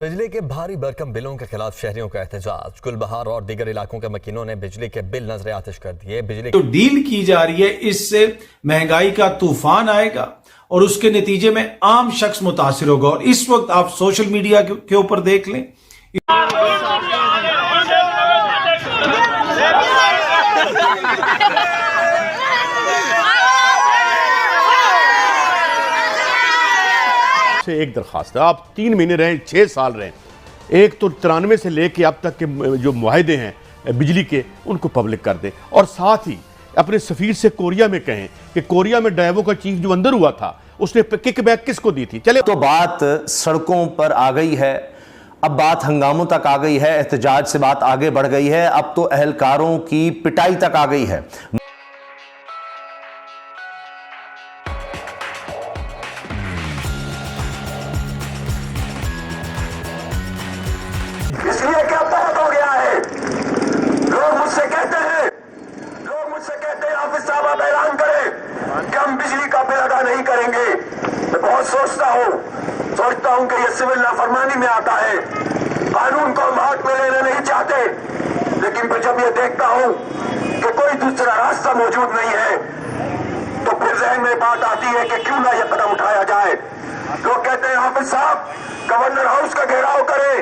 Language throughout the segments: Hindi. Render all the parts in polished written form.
बिजली के भारी भरकम बिलों के खिलाफ शहरियों का एहतजाज। गुलबहार और दीगर इलाकों के मकीनों ने बिजली के बिल नजर आतिश कर दिए। बिजली जो डील की जा रही है इससे महंगाई का तूफान आएगा और उसके नतीजे में आम शख्स मुतासिर होगा। और इस वक्त आप सोशल मीडिया के ऊपर देख लें, से एक दरखास्त है, आप 3 महीने रहें, 6 साल रहें, एक तो 93 से लेके अब तक के जो मुआहदे हैं बिजली के उनको पब्लिक कर दें और साथ ही अपने सफीर से कोरिया में कहें कि कोरिया में डायवो का चीफ जो अंदर हुआ था उसने किक बैक किसको दी थी। चले तो बात सड़कों पर आ गई है, अब बात हंगामों तक आ गई है, एहतजाज से बात आगे बढ़ गई है, अब तो अहलकारों की पिटाई तक आ गई है। इसलिए क्या बहुत हो गया है। लोग मुझसे कहते हैं हाफिज साहब आप ऐलान करें कि हम बिजली का बिल अदा नहीं करेंगे। मैं बहुत सोचता हूं कि यह सिविल नाफरमानी में आता है। कानून को हम हाथ में लेना नहीं चाहते, लेकिन फिर जब यह देखता हूं कि कोई दूसरा रास्ता मौजूद नहीं है तो फिर जहन में बात आती है कि क्यों ना यह कदम उठाया जाए। लोग कहते हैं हाफिज साहब गवर्नर हाउस का घेराव करें,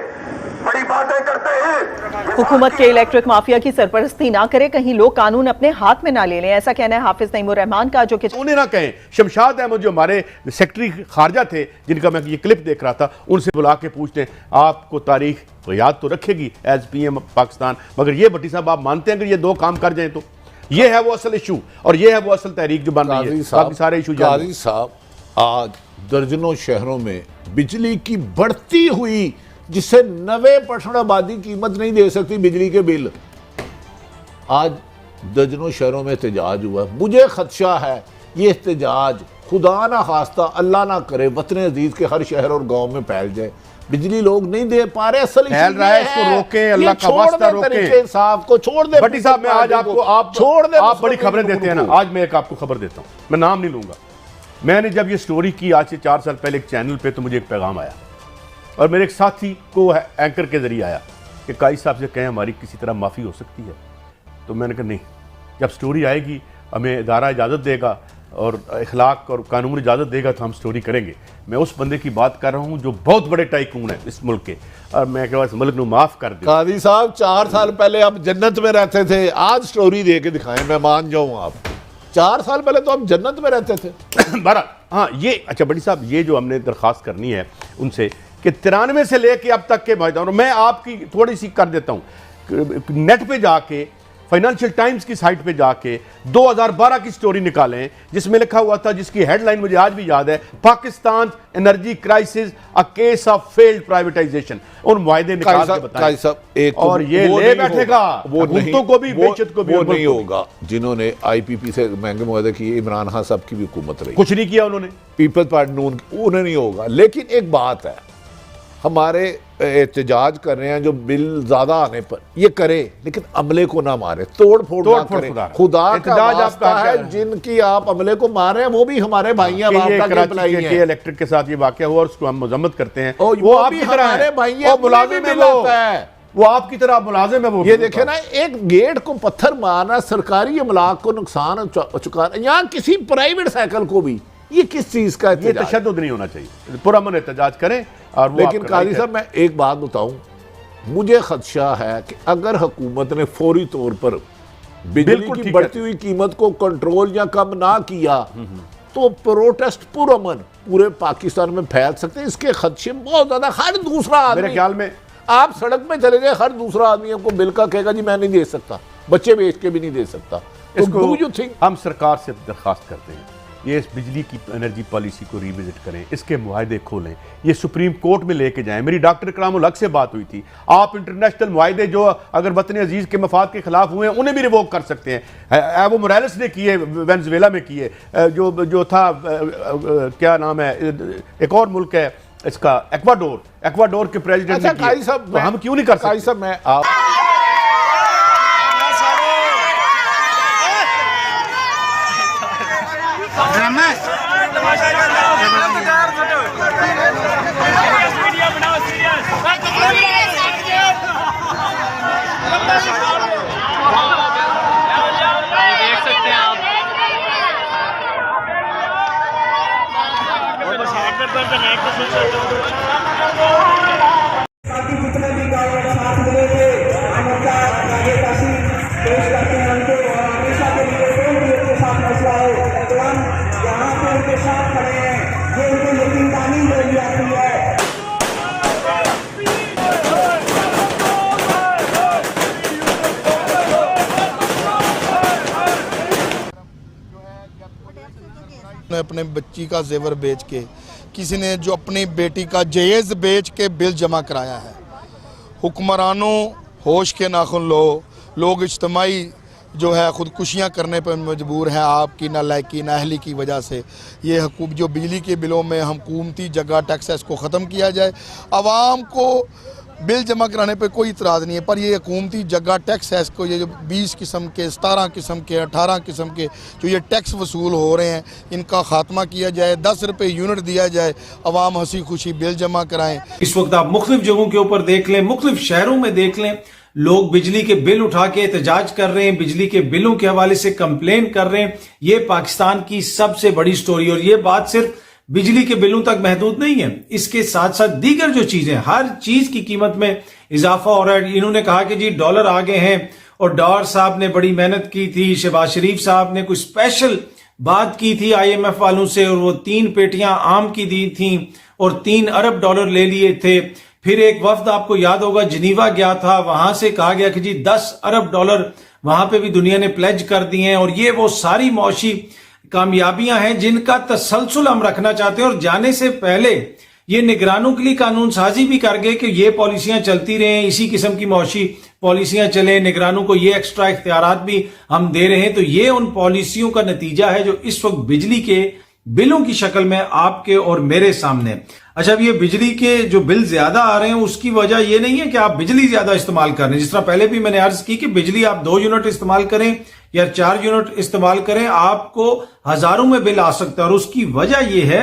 बड़ी बातें करते हैं। हुकूमत के इलेक्ट्रिक माफिया की सरपरस्ती ना करे, कहीं लोग कानून अपने हाथ में ना ले लें, ऐसा कहना है हाफिज नईमुर रहमान का, जो कि उन्हें ना कहें। शमशाद अहमद जो हमारे सेक्रेटरी खारजा थे, जिनका मैं ये क्लिप देख रहा था, उनसे बुला के पूछते हैं आपको तारीख तो याद तो रखेगी एज PM पाकिस्तान, मगर ये भट्टी साहब आप मानते हैं अगर ये 2 काम कर जाएं तो ये है वो असल इशू और ये है वो असल तहरीक जो बन रही है। बाकी सारे इशू काजी साहब, आज दर्जनों शहरों में बिजली की बढ़ती हुई, जिससे 90% आबादी कीमत नहीं दे सकती बिजली के बिल, आज दर्जनों शहरों में एहतजाज हुआ। मुझे खदशा है ये एहतजाज खुदा ना खास्ता अल्लाह ना करे वतन अजीज के हर शहर और गांव में फैल जाए। बिजली लोग नहीं दे पा रहे, असल फैल रहा है, इसको रोके, अल्लाह का वास्ता रोके। साहब को छोड़ दे। भट्टी साहब मैं आज आपको आप छोड़ दे, आप बड़ी खबरें देते हैं ना। आज मैं एक आपको खबर देता हूं, मैं नाम नहीं लूंगा। मैंने जब ये स्टोरी की आज से 4 साल पहले एक चैनल पे, तो मुझे एक पैगाम आया और मेरे एक साथी को एंकर के जरिए आया कि काजी साहब से कहें हमारी किसी तरह माफ़ी हो सकती है। तो मैंने कहा नहीं, जब स्टोरी आएगी हमें इदारा इजाज़त देगा और इखलाक और कानून इजाज़त देगा तो हम स्टोरी करेंगे। मैं उस बंदे की बात कर रहा हूँ जो बहुत बड़े टाइकून है इस मुल्क के, और मैं कह इस मुल्क को माफ़ कर दे। काजी साहब 4 साल पहले आप जन्नत में रहते थे, आज स्टोरी दे के दिखाएं, मैं मान जाऊँ आप 4 साल पहले तो हम जन्नत में रहते थे। बहरहाल हाँ, ये अच्छा भट्टी साहब, ये जो हमने दरख्वास्त करनी है उनसे कि 93 से लेके अब तक के माहिदान, मैं आपकी थोड़ी सी कर देता हूँ, नेट पे जाके फाइनेंशियल टाइम्स की साइट पे जाके 2012 की स्टोरी निकालें जिसमें लिखा हुआ था, जिसकी हेडलाइन मुझे आज भी याद है, Pakistan energy crisis a case of failed privatisation. उन मुआहदे निकाल के बताएं एक और ये ले बैठेगा वो नहीं, को भी बेइज्जत को भी वो नहीं होगा। जिन्होंने IPP से महंगे मुआहदे किए, इमरान खान साहब की भी हुकूमत रही, कुछ नहीं किया उन्होंने, पीपल्स पार्टी नून, उन्हें नहीं होगा। लेकिन एक बात है, हमारे एहतजाज कर रहे हैं जो बिल ज्यादा आने पर, ये करे लेकिन अमले को ना मारे, तोड़ फोड़ ना करे। खुदा का वास्ता है, जिनकी आप अमले को मार रहे हैं वो भी हमारे भाई हैं, के इलेक्ट्रिक के साथ ये वाकया हुआ और उसको हम मजम्मत करते हैं। वो आपकी तरह हमारे भाई हैं, मुलाजिम है वो आपकी तरह मुलाजिम है वो। ये देखे ना, एक गेट को पत्थर मारना, सरकारी अमलाक को नुकसान चुकाना, यहाँ किसी प्राइवेट साइकिल को भी, ये किस चीज का ये तशद्दुद नहीं होना चाहिए, पुरअमन एहतजाज करें। और लेकिन काजी साहब मैं एक बात बताऊं, मुझे खदशा है कि अगर हुकूमत ने फौरी तौर पर बिजली की बढ़ती हुई कीमत को कंट्रोल या कम ना किया तो प्रोटेस्ट पुरअमन पूरे पाकिस्तान में फैल सकते हैं। इसके खदशे बहुत ज्यादा। हर दूसरा आदमी, मेरे ख्याल में आप सड़क में चले जाए, हर दूसरा आदमी आपको बिल का कहेगा जी मैं नहीं दे सकता, बच्चे बेच के भी नहीं दे सकता। इसको हम सरकार से दरखास्त करते हैं, ये इस बिजली की एनर्जी पॉलिसी को रिविजिट करें, इसके मुआहदे खोलें, ये सुप्रीम कोर्ट में लेके जाएं। मेरी डॉक्टर कलामुल हक से बात हुई थी, आप इंटरनेशनल मुआहदे जो अगर वतन अजीज के मफाद के खिलाफ हुए हैं उन्हें भी रिवोक कर सकते हैं। एवो मोरालेस ने किए, वेनेजुएला में किए, जो था क्या नाम है, एक और मुल्क है इसका, एक्वाडोर के प्रेसिडेंट ने किए, तो हम क्यों नहीं कर सकते? मैं आप मीडिया बनाओ सीरियस। अपने बच्ची का जेवर बेच के, किसी ने जो अपनी बेटी का जहेज बेच के बिल जमा कराया है। हुक्मरानों होश के नाखुन लो, लोग इज्तिमाई जो है ख़ुदकुशियाँ करने पर मजबूर हैं आपकी नालायकी नाअहली की वजह से। ये जो बिजली के बिलों में हम हुकूमती जगह टैक्स है इसको ख़त्म किया जाए। आवाम को बिल जमा कराने पे कोई इतराज़ नहीं है, पर ये हुकूमती जगह टैक्स है इसको ये जो 20 किस्म के 17 किस्म के 18 किस्म के जो ये टैक्स वसूल हो रहे हैं इनका ख़ात्मा किया जाए। 10 रुपये यूनिट दिया जाए, आवाम हंसी खुशी बिल जमा कराएं। इस वक्त आप मुख्तलिफ जगहों के ऊपर देख लें, मुख्तलिफ शहरों में देख लें, लोग बिजली के बिल उठा के एहतजाज कर रहे हैं, बिजली के बिलों के हवाले से कंप्लेन कर रहे हैं। ये पाकिस्तान की सबसे बड़ी स्टोरी, और ये बात सिर्फ बिजली के बिलों तक महदूद नहीं है, इसके साथ साथ दीगर जो चीजें, हर चीज की कीमत में इजाफा हो रहा है। इन्होंने कहा कि जी डॉलर आ गए हैं, और डॉलर साहब ने बड़ी मेहनत की थी, शहबाज शरीफ साहब ने कुछ स्पेशल बात की थी IMF वालों से, और वो 3 पेटियां आम की दी थी और 3 अरब डॉलर ले लिए थे। फिर एक वफ्द आपको याद होगा जिनीवा गया था, वहां से कहा गया कि जी 10 अरब डॉलर वहां पे भी दुनिया ने प्लेज कर दिए हैं। और ये वो सारी मौशी कामयाबियां हैं जिनका तसलसल हम रखना चाहते हैं, और जाने से पहले ये निगरानों के लिए कानून साजी भी कर गए कि ये पॉलिसियां चलती रहें, इसी किस्म की मौशी पॉलिसियां चले, निगरानों को ये एक्स्ट्रा इख्तियारात भी हम दे रहे हैं। तो ये उन पॉलिसियों का नतीजा है जो इस वक्त बिजली के बिलों की शक्ल में आपके और मेरे सामने। अच्छा, अब ये बिजली के जो बिल ज्यादा आ रहे हैं उसकी वजह ये नहीं है कि आप बिजली ज्यादा इस्तेमाल कर रहे हैं। जिस तरह पहले भी मैंने अर्ज की कि बिजली आप 2 यूनिट इस्तेमाल करें या 4 यूनिट इस्तेमाल करें, आपको हजारों में बिल आ सकता है। और उसकी वजह यह है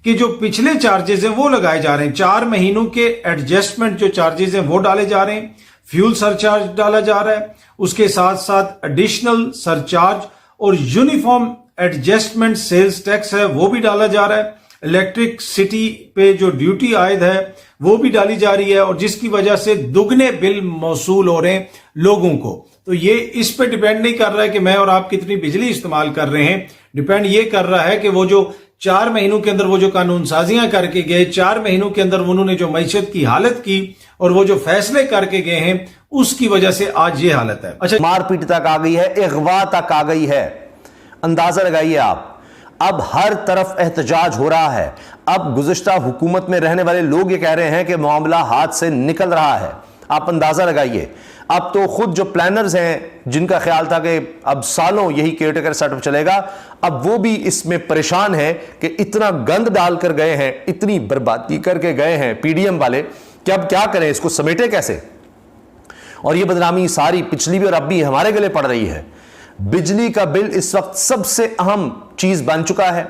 कि जो पिछले चार्जेस हैं वो लगाए जा रहे हैं। 4 महीनों के एडजस्टमेंट जो चार्जेस हैं वो डाले जा रहे हैं, फ्यूल सरचार्ज डाला जा रहा है, उसके साथ साथ एडिशनल सरचार्ज और यूनिफॉर्म एडजस्टमेंट सेल्स टैक्स है वो भी डाला जा रहा है, इलेक्ट्रिसिटी पे जो ड्यूटी आयद है वो भी डाली जा रही है, और जिसकी वजह से दुगने बिल मौसूल हो रहे हैं लोगों को। तो ये इस पे डिपेंड नहीं कर रहा है कि मैं और आप कितनी बिजली इस्तेमाल कर रहे हैं, डिपेंड ये कर रहा है कि वो जो 4 महीनों के अंदर वो जो कानून साजियां करके गए, 4 महीनों के अंदर उन्होंने जो मईशत की हालत की और वो जो फैसले करके गए हैं, उसकी वजह से आज ये हालत है। अच्छा, मारपीट तक आ गई है, अगवा तक आ गई है। अंदाजा लगाइए आप, अब हर तरफ एहतजाज हो रहा है। अब गुज़िश्ता हुकूमत में रहने वाले लोग ये कह रहे हैं कि मामला हाथ से निकल रहा है। आप अंदाजा लगाइए, अब तो खुद जो प्लानर्स हैं जिनका ख्याल था कि अब सालों यही केयरटेकर सेटअप चलेगा, अब वो भी इसमें परेशान है कि इतना गंद डालकर गए हैं, इतनी बर्बादी करके गए हैं PDM वाले कि अब क्या करें, इसको समेटे कैसे। और ये बदनामी सारी पिछली भी और अब भी हमारे गले पड़ रही है। बिजली का बिल इस वक्त सबसे अहम चीज बन चुका है,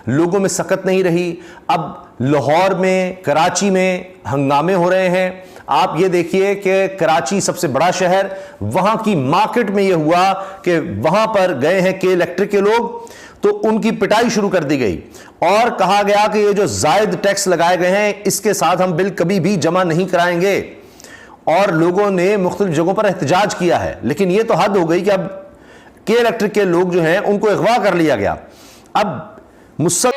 लोगों में सकत नहीं रही। अब लाहौर में, कराची में हंगामे हो रहे हैं। आप ये देखिए कि कराची सबसे बड़ा शहर, वहां की मार्केट में यह हुआ कि वहां पर गए हैं के इलेक्ट्रिक के लोग, तो उनकी पिटाई शुरू कर दी गई और कहा गया कि ये जो जायद टैक्स लगाए गए हैं इसके साथ हम बिल कभी भी जमा नहीं कराएंगे। और लोगों ने मुख्तलिफ जगहों पर एहतजाज किया है। लेकिन यह तो हद हो गई कि अब के इलेक्ट्रिक के लोग जो हैं उनको अगवा कर लिया गया। अब मुझसे